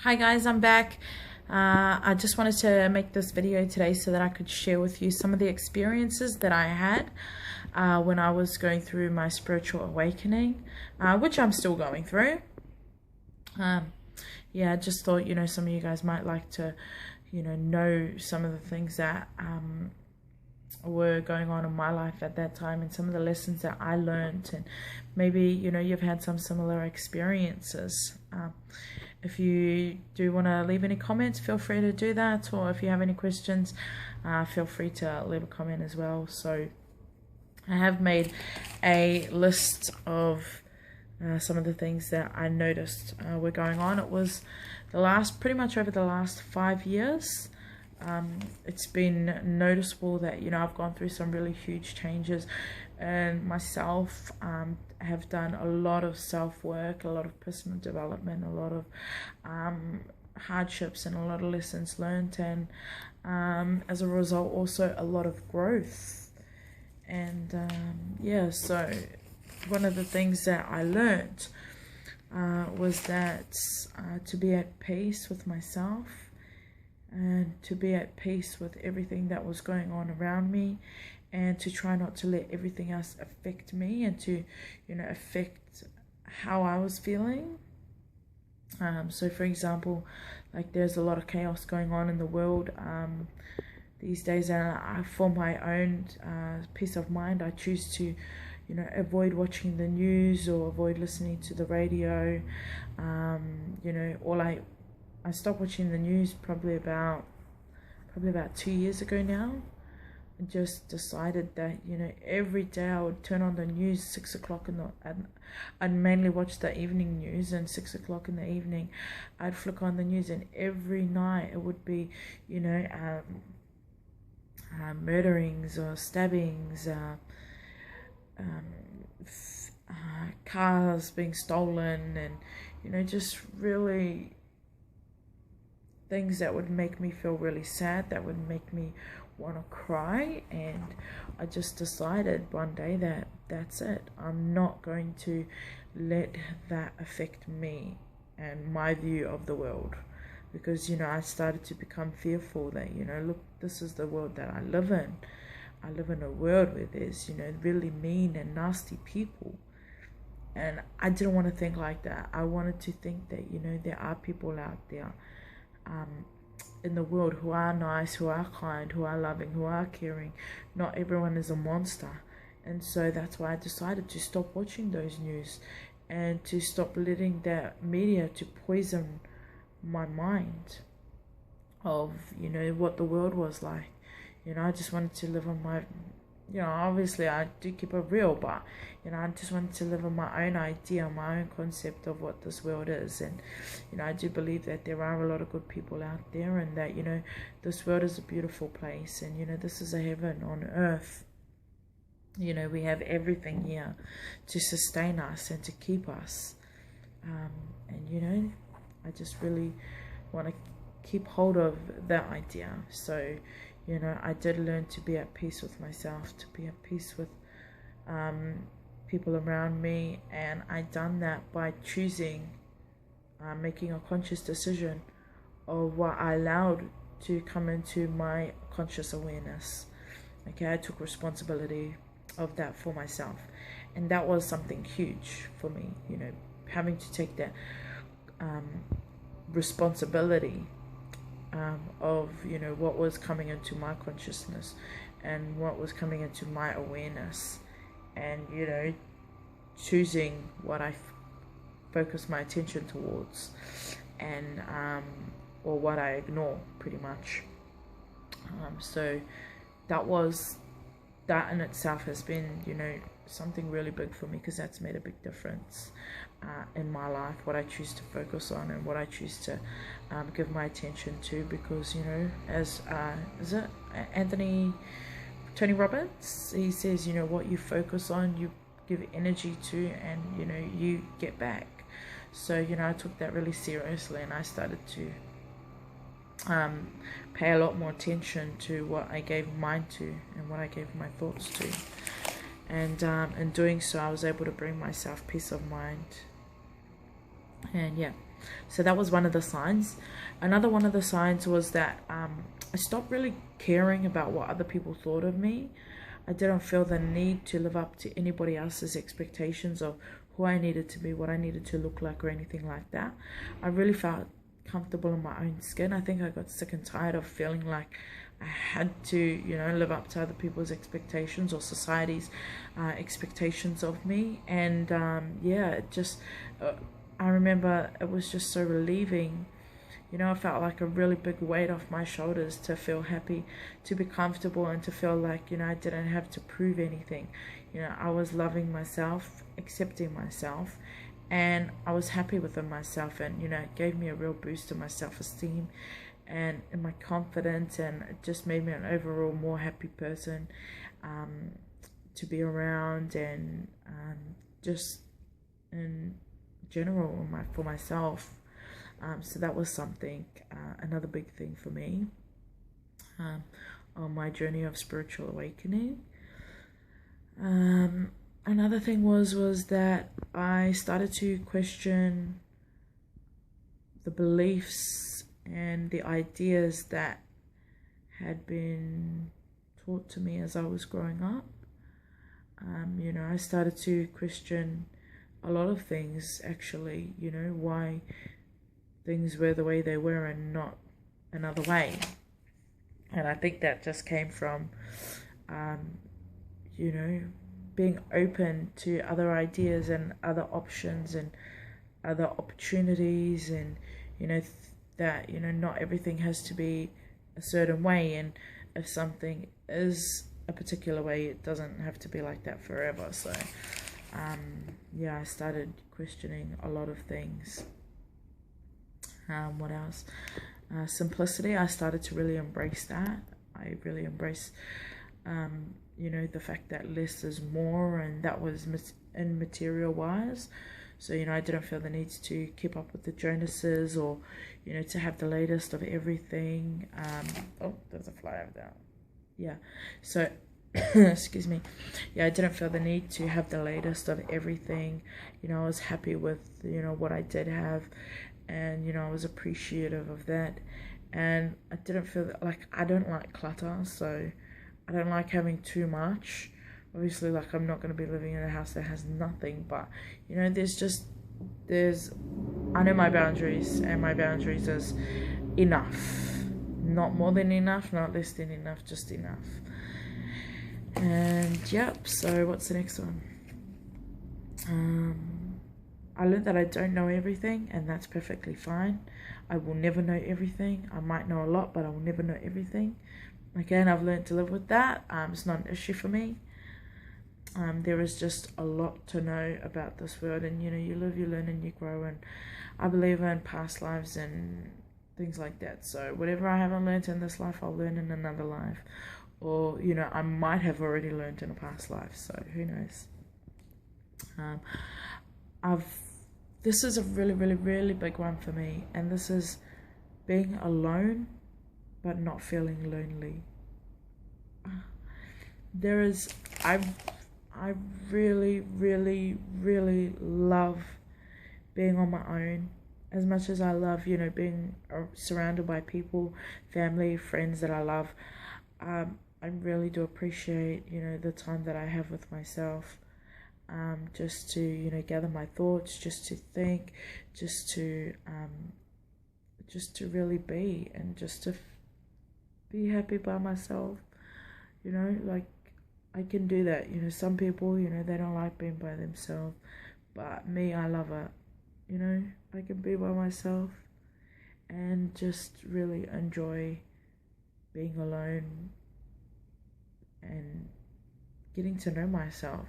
Hi guys, I'm back. I just wanted to make this video today so that I could share with you some of the experiences that I had when I was going through my spiritual awakening, which I'm still going through. Yeah, I just thought, some of you guys might like to, know some of the things that were going on in my life at that time and some of the lessons that I learned, and maybe, you've had some similar experiences. If you do want to leave any comments, feel free to do that, or if you have any questions, feel free to leave a comment as well. So I have made a list of some of the things that I noticed were going on. It was pretty much over the last 5 years. It's been noticeable that I've gone through some really huge changes, and myself have done a lot of self-work, a lot of personal development, a lot of hardships, and a lot of lessons learned, and as a result also a lot of growth. And yeah, so one of the things that I learned was that to be at peace with myself, and to be at peace with everything that was going on around me, and to try not to let everything else affect me and to affect how I was feeling. So for example, like there's a lot of chaos going on in the world these days, and for my own peace of mind, I choose to avoid watching the news or avoid listening to the radio. I stopped watching the news probably about 2 years ago now. I just decided that every day I would turn on the news 6 o'clock and I'd mainly watch the evening news, and 6 o'clock in the evening I'd flick on the news, and every night it would be murderings or stabbings, cars being stolen, and just really things that would make me feel really sad, that would make me want to cry. And I just decided one day that that's it. I'm not going to let that affect me and my view of the world, because I started to become fearful that look, this is the world that I live in. I live in a world where there's really mean and nasty people, and I didn't want to think like that. I wanted to think that there are people out there in the world who are nice, who are kind, who are loving, who are caring. Not everyone is a monster. And so that's why I decided to stop watching those news and to stop letting that media to poison my mind of what the world was like. I just wanted to live on my obviously I do keep it real, but I just wanted to live on my own idea, my own concept of what this world is. And I do believe that there are a lot of good people out there, and that this world is a beautiful place, and this is a heaven on earth. We have everything here to sustain us and to keep us, and I just really want to keep hold of that idea. So I did learn to be at peace with myself, to be at peace with people around me, and I done that by choosing, making a conscious decision of what I allowed to come into my conscious awareness. Okay, I took responsibility of that for myself, and that was something huge for me. Having to take that responsibility of what was coming into my consciousness and what was coming into my awareness, and choosing what I focus my attention towards, and or what I ignore, pretty much. So that in itself has been something really big for me, because that's made a big difference in my life, what I choose to focus on and what I choose to give my attention to. Because as is it Tony Robbins, he says what you focus on, you give energy to, and you get back. So I took that really seriously, and I started to pay a lot more attention to what I gave mind to and what I gave my thoughts to. And in doing so, I was able to bring myself peace of mind. And yeah, So that was one of the signs. Another one of the signs was that I stopped really caring about what other people thought of me. I didn't feel the need to live up to anybody else's expectations of who I needed to be, what I needed to look like, or anything like that. I really felt comfortable in my own skin. I think I got sick and tired of feeling like I had to, you know, live up to other people's expectations or society's expectations of me. And yeah, it just, I remember it was just so relieving. You know, I felt like a really big weight off my shoulders to feel happy, to be comfortable, and to feel like, you know, I didn't have to prove anything. You know, I was loving myself, accepting myself, and I was happy within myself. And, you know, it gave me a real boost in my self-esteem and in my confidence, and it just made me an overall more happy person to be around, and just in general for myself. So that was something, another big thing for me on my journey of spiritual awakening. Another thing was that I started to question the beliefs and the ideas that had been taught to me as I was growing up. You know, I started to question a lot of things, actually, you know, why things were the way they were and not another way. And I think that just came from, you know, being open to other ideas and other options and other opportunities, and, you know, that, you know, not everything has to be a certain way, and if something is a particular way, it doesn't have to be like that forever. So yeah, I started questioning a lot of things. What else? Simplicity. I started to really embrace that. I really embraced you know, the fact that less is more, and that was in material wise. So, you know, I didn't feel the need to keep up with the Jonases, or, you know, to have the latest of everything. Oh, there's a fly over there. Yeah, so excuse me. Yeah, I didn't feel the need to have the latest of everything. You know, I was happy with, you know, what I did have, and, you know, I was appreciative of that. And I didn't feel that, like, I don't like clutter, so I don't like having too much. Obviously, like, I'm not going to be living in a house that has nothing, but, you know, I know my boundaries, and my boundaries is enough. Not more than enough, not less than enough, just enough. And, yep, so what's the next one? I learned that I don't know everything, and that's perfectly fine. I will never know everything. I might know a lot, but I will never know everything. Again, I've learned to live with that. It's not an issue for me. There is just a lot to know about this world, and, you know, you live, you learn, and you grow, and I believe in past lives and things like that. So whatever I haven't learned in this life, I'll learn in another life, or, you know, I might have already learned in a past life, so who knows. This is a really, really, really big one for me, and this is being alone but not feeling lonely. I really, really, really love being on my own, as much as I love, you know, being surrounded by people, family, friends that I love. I really do appreciate, you know, the time that I have with myself. Just to, you know, gather my thoughts, just to think, just to really be, and just to be happy by myself. You know, like, I can do that. You know, some people, you know, they don't like being by themselves, but me, I love it. You know, I can be by myself and just really enjoy being alone and getting to know myself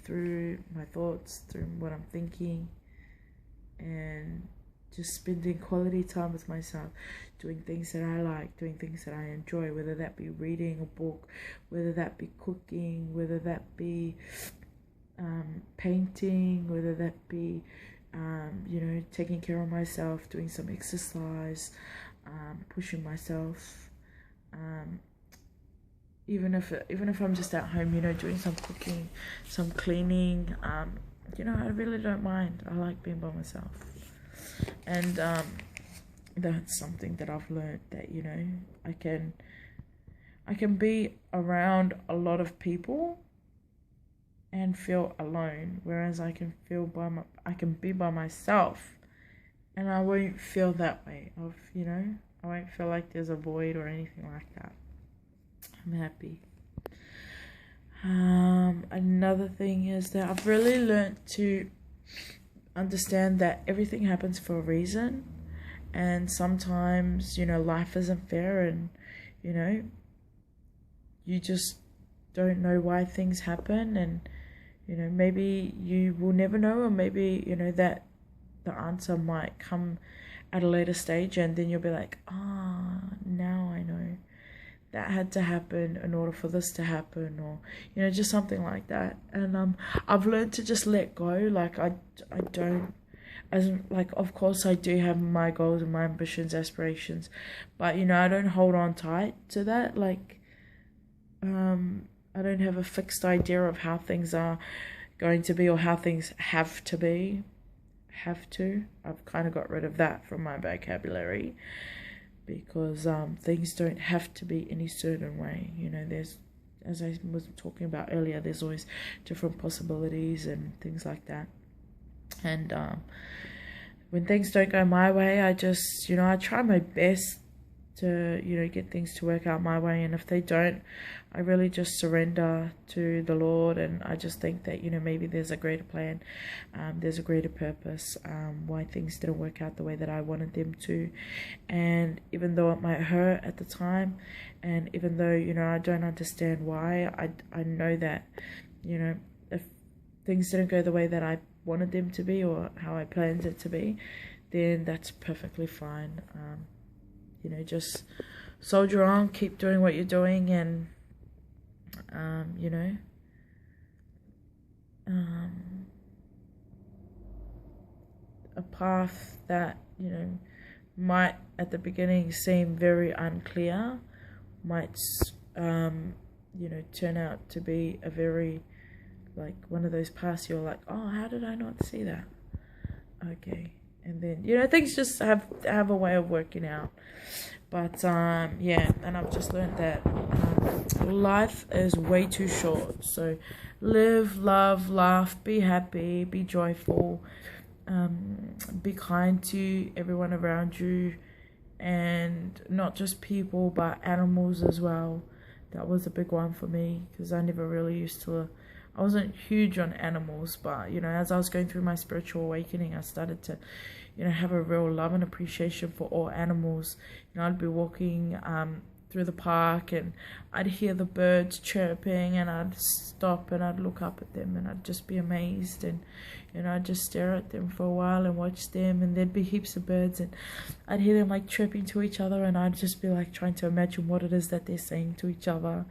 through my thoughts, through what I'm thinking, and just spending quality time with myself, doing things that I like, doing things that I enjoy, whether that be reading a book, whether that be cooking, whether that be painting, whether that be you know, taking care of myself, doing some exercise, pushing myself, even if I'm just at home, you know, doing some cooking, some cleaning, you know, I really don't mind. I like being by myself. And that's something that I've learned, that, you know, I can be around a lot of people and feel alone, whereas I can be by myself and I won't feel that way of, you know, I won't feel like there's a void or anything like that. I'm happy. Another thing is that I've really learned to understand that everything happens for a reason, and sometimes, you know, life isn't fair, and, you know, you just don't know why things happen, and, you know, maybe you will never know, or maybe, you know, that the answer might come at a later stage, and then you'll be like, now I know that had to happen in order for this to happen, or, you know, just something like that. And I've learned to just let go. Like, I don't, as in, like, of course I do have my goals and my ambitions, aspirations, but, you know, I don't hold on tight to that. Like, I don't have a fixed idea of how things are going to be, or how things have to be. I've kind of got rid of that from my vocabulary, because things don't have to be any certain way. You know, there's, as I was talking about earlier, there's always different possibilities and things like that. And when things don't go my way, I just, you know, I try my best to, you know, get things to work out my way, and if they don't, I really just surrender to the Lord, and I just think that, you know, maybe there's a greater plan, there's a greater purpose, why things didn't work out the way that I wanted them to. And even though it might hurt at the time, and even though, you know, I don't understand why, I know that, you know, if things didn't go the way that I wanted them to be, or how I planned it to be, then that's perfectly fine. You know, just soldier on, keep doing what you're doing, and you know, a path that, you know, might at the beginning seem very unclear might you know, turn out to be a very, like, one of those paths you're like, oh, how did I not see that? Okay. And then, you know, things just have a way of working out. But yeah, and I've just learned that life is way too short. So live, love, laugh, be happy, be joyful, be kind to everyone around you, and not just people but animals as well. That was a big one for me, because I never really used to, I wasn't huge on animals, but, you know, as I was going through my spiritual awakening, I started to, you know, have a real love and appreciation for all animals. You know, I'd be walking through the park, and I'd hear the birds chirping, and I'd stop and I'd look up at them, and I'd just be amazed, and, you know, I'd just stare at them for a while and watch them, and there'd be heaps of birds, and I'd hear them like chirping to each other, and I'd just be like trying to imagine what it is that they're saying to each other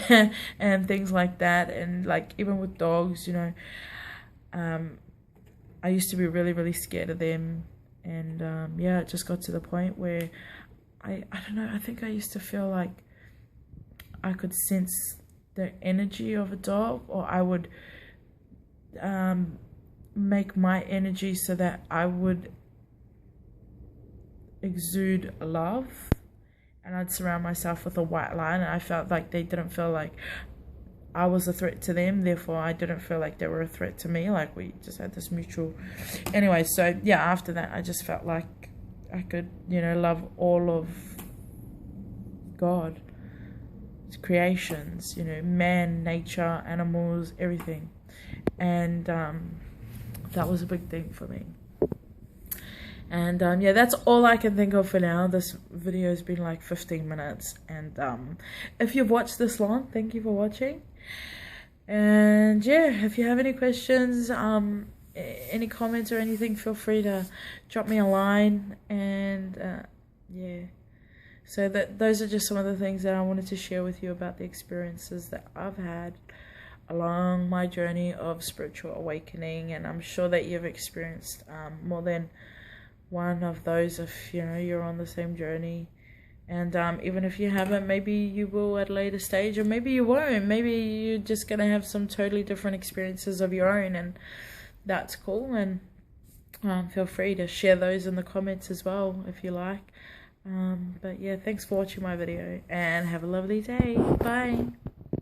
and things like that. And like, even with dogs, you know, I used to be really, really scared of them, and yeah, it just got to the point where I don't know, I think I used to feel like I could sense the energy of a dog, or I would make my energy so that I would exude love, and I'd surround myself with a white line, and I felt like they didn't feel like I was a threat to them, therefore I didn't feel like they were a threat to me. Like, we just had this mutual, anyway. So yeah, after that I just felt like I could, you know, love all of God, creations, you know, man, nature, animals, everything. And that was a big thing for me. And yeah, that's all I can think of for now. This video has been like 15 minutes, and if you've watched this long, thank you for watching. And yeah, if you have any questions, any comments or anything, feel free to drop me a line. And yeah, so those are just some of the things that I wanted to share with you about the experiences that I've had along my journey of spiritual awakening. And I'm sure that you've experienced more than one of those, if, you know, you're on the same journey. And even if you haven't, maybe you will at a later stage, or maybe you won't. Maybe you're just gonna have some totally different experiences of your own, and that's cool. And feel free to share those in the comments as well if you like. But yeah, thanks for watching my video, and have a lovely day. Bye.